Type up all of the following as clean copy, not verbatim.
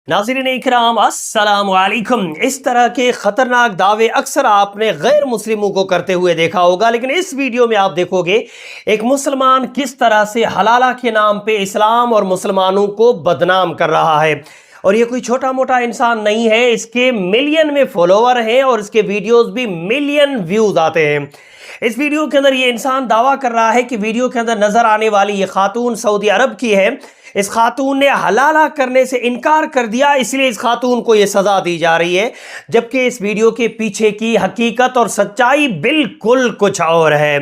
नाज़रीन इकराम अस्सलाम वालेकुम। इस तरह के ख़तरनाक दावे अक्सर आपने गैर मुस्लिमों को करते हुए देखा होगा, लेकिन इस वीडियो में आप देखोगे एक मुसलमान किस तरह से हलाला के नाम पे इस्लाम और मुसलमानों को बदनाम कर रहा है। और ये कोई छोटा मोटा इंसान नहीं है, इसके मिलियन में फॉलोवर हैं और इसके वीडियोस भी मिलियन व्यूज़ आते हैं। इस वीडियो के अंदर ये इंसान दावा कर रहा है कि वीडियो के अंदर नज़र आने वाली ये खातून सऊदी अरब की है। इस खातून ने हलाला करने से इनकार कर दिया, इसलिए इस खातून को ये सज़ा दी जा रही है, जबकि इस वीडियो के पीछे की हकीकत और सच्चाई बिल्कुल कुछ और है।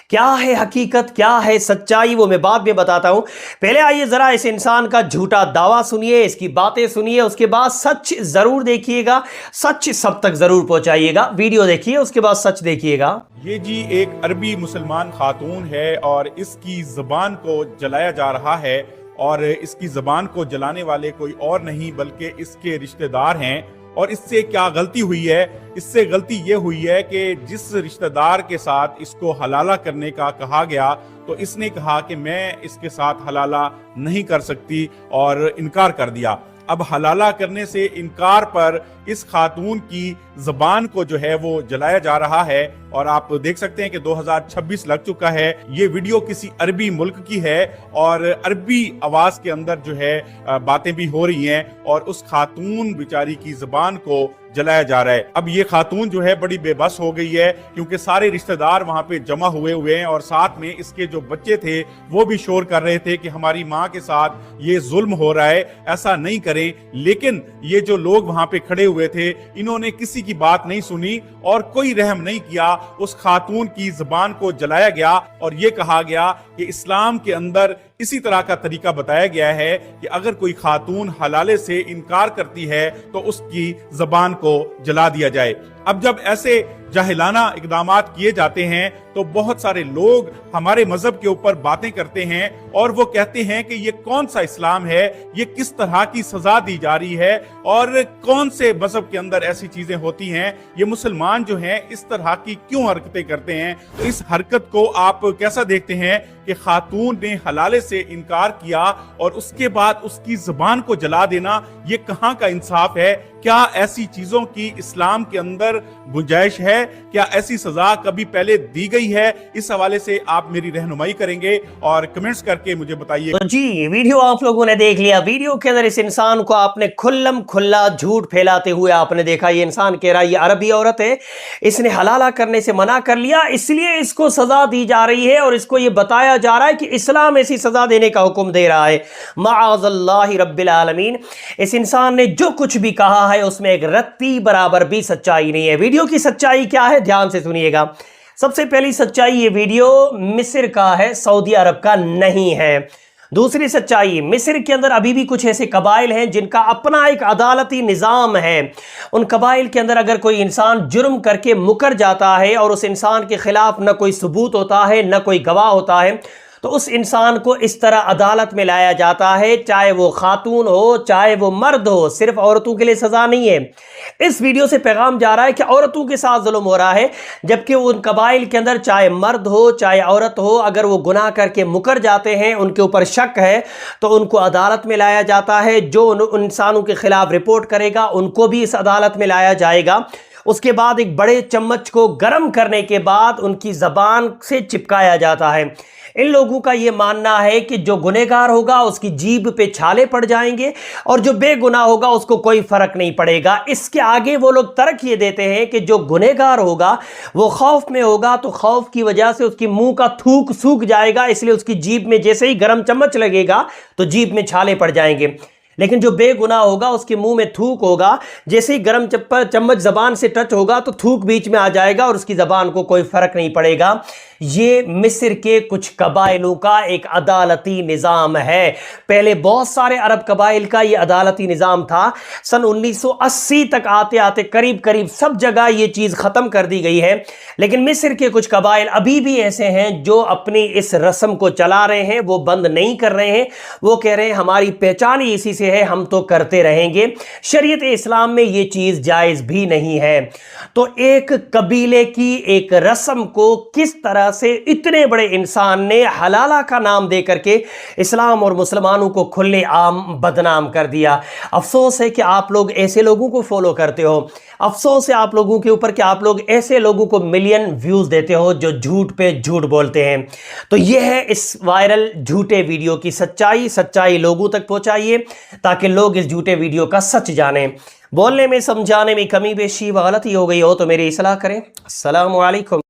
क्या है हकीकत, क्या है सच्चाई, वो मैं बाद में बताता हूं। पहले आइए ज़रा इस इंसान का झूठा दावा सुनिए, इसकी बातें सुनिए, उसके बाद सच ज़रूर देखिएगा, सच सब तक ज़रूर पहुंचाइएगा। वीडियो देखिए, उसके बाद सच देखिएगा। ये जी एक अरबी मुसलमान खातून है और इसकी ज़बान को जलाया जा रहा है, और इसकी ज़बान को जलाने वाले कोई और नहीं बल्कि इसके रिश्तेदार हैं। और इससे क्या गलती हुई है? इससे गलती ये हुई है कि जिस रिश्तेदार के साथ इसको हलाला करने का कहा गया, तो इसने कहा कि मैं इसके साथ हलाला नहीं कर सकती और इनकार कर दिया। अब हलाला करने से इनकार पर इस खातून की ज़बान को जो है वो जलाया जा रहा है। और आप देख सकते हैं कि 2026 लग चुका है। ये वीडियो किसी अरबी मुल्क की है और अरबी आवाज़ के अंदर जो है बातें भी हो रही हैं, और उस खातून बेचारी की ज़बान को जलाया जा रहा है। अब ये खातून जो है बड़ी बेबस हो गई है, क्योंकि सारे रिश्तेदार वहां पे जमा हुए हैं और साथ में इसके जो बच्चे थे वो भी शोर कर रहे थे कि हमारी माँ के साथ ये जुल्म हो रहा है, ऐसा नहीं करें। लेकिन ये जो लोग वहां पे खड़े हुए थे, इन्होंने किसी की बात नहीं सुनी और कोई रहम नहीं किया। उस खातून की ज़बान को जलाया गया और ये कहा गया कि इस्लाम के अंदर इसी तरह का तरीका बताया गया है कि अगर कोई खातून हलाले से इनकार करती है तो उसकी ज़बान को जला दिया जाए। अब जब ऐसे जाहिलाना इकदामात किए जाते हैं तो बहुत सारे लोग हमारे मजहब के ऊपर बातें करते हैं और वो कहते हैं कि ये कौन सा इस्लाम है, ये किस तरह की सजा दी जा रही है और कौन से मजहब के अंदर ऐसी चीजें होती हैं, ये मुसलमान जो हैं इस तरह की क्यों हरकतें करते हैं। तो इस हरकत को आप कैसा देखते हैं कि खातून ने हलाले से इनकार किया और उसके बाद उसकी जुबान को जला देना, ये कहाँ का इंसाफ है? क्या ऐसी चीजों की इस्लाम के अंदर गुंजाइश है? क्या ऐसी सजा कभी पहले दी गई है? इस हवाले से आप मेरी रहनुमाई करेंगे और कमेंट्स करके मुझे बताइए। तो जी, वीडियो आप लोगों ने देख लिया। वीडियो के अंदर इस इंसान को आपने खुल्लम खुल्ला झूठ फैलाते हुए आपने देखा। ये इंसान कह रहा है ये अरबी औरत है, इसने हलाला करने से मना कर लिया, इसलिए इसको सजा दी जा रही है और इसको ये बताया जा रहा है कि इस्लाम ऐसी सजा देने का हुक्म दे रहा है। माअज़ल्लाहि रब्बिल आलमीन। इस इंसान ने जो कुछ भी कहा है उसमें एक रत्ती बराबर भी सच्चाई नहीं है। वीडियो की सच्चाई क्या है, ध्यान से सुनिएगा। सबसे पहली सच्चाई, ये वीडियो मिस्र का है, सऊदी अरब का नहीं है। दूसरी सच्चाई, मिस्र के अंदर अभी भी कुछ ऐसे कबाइल हैं जिनका अपना एक अदालती निज़ाम है। उन कबाइल के अंदर अगर कोई इंसान जुर्म करके मुकर जाता है और उस इंसान के खिलाफ न कोई सबूत होता है न कोई गवाह होता है, तो उस इंसान को इस तरह अदालत में लाया जाता है, चाहे वो खातून हो चाहे वो मर्द हो। सिर्फ औरतों के लिए सज़ा नहीं है। इस वीडियो से पैगाम जा रहा है कि औरतों के साथ जुल्म हो रहा है, जबकि उन कबाइल के अंदर चाहे मर्द हो चाहे औरत हो, अगर वो गुनाह करके मुकर जाते हैं, उनके ऊपर शक है, तो उनको अदालत में लाया जाता है। जो उन इंसानों के खिलाफ रिपोर्ट करेगा उनको भी इस अदालत में लाया जाएगा। उसके बाद एक बड़े चम्मच को गर्म करने के बाद उनकी ज़बान से चिपकाया जाता है। इन लोगों का ये मानना है कि जो गुनहगार होगा उसकी जीभ पे छाले पड़ जाएंगे और जो बेगुनाह होगा उसको कोई फर्क नहीं पड़ेगा। इसके आगे वो लोग तर्क ये देते हैं कि जो गुनहगार होगा वो खौफ में होगा, तो खौफ की वजह से उसकी मुंह का थूक सूख जाएगा, इसलिए उसकी जीभ में जैसे ही गर्म चम्मच लगेगा तो जीभ में छाले पड़ जाएंगे। लेकिन जो बेगुनाह होगा उसके मुंह में थूक होगा, जैसे ही गर्म चम्मच जबान से टच होगा तो थूक बीच में आ जाएगा और उसकी जबान को कोई फर्क नहीं पड़ेगा। ये मिस्र के कुछ कबाइलों का एक अदालती निज़ाम है। पहले बहुत सारे अरब कबाइल का ये अदालती निज़ाम था। सन 1980 तक आते आते करीब करीब सब जगह ये चीज़ ख़त्म कर दी गई है, लेकिन मिस्र के कुछ कबाइल अभी भी ऐसे हैं जो अपनी इस रस्म को चला रहे हैं, वो बंद नहीं कर रहे हैं। वो कह रहे हैं हमारी पहचान ही इसी से چیزیں ہیں ہم تو کرتے رہیں گے، شریعت اسلام میں یہ چیز جائز بھی نہیں ہے۔ تو ایک قبیلے کی ایک رسم کو کس طرح سے اتنے بڑے انسان نے حلالہ کا نام دے کر کے اسلام اور مسلمانوں کو کھلے عام بدنام کر دیا۔ افسوس ہے کہ آپ لوگ ایسے لوگوں کو فالو کرتے ہو، افسوس ہے آپ لوگوں کے اوپر کہ آپ لوگ ایسے لوگوں کو ملین ویوز دیتے ہو جو جھوٹ پہ جھوٹ بولتے ہیں۔ تو یہ ہے اس وائرل جھوٹے ویڈیو کی سچائی لوگوں تک پہنچائیے تاکہ لوگ اس جھوٹے ویڈیو کا سچ جانیں۔ بولنے میں سمجھانے میں کمی بیشی و غلطی ہو گئی ہو تو میری اصلاح کریں۔ السلام علیکم۔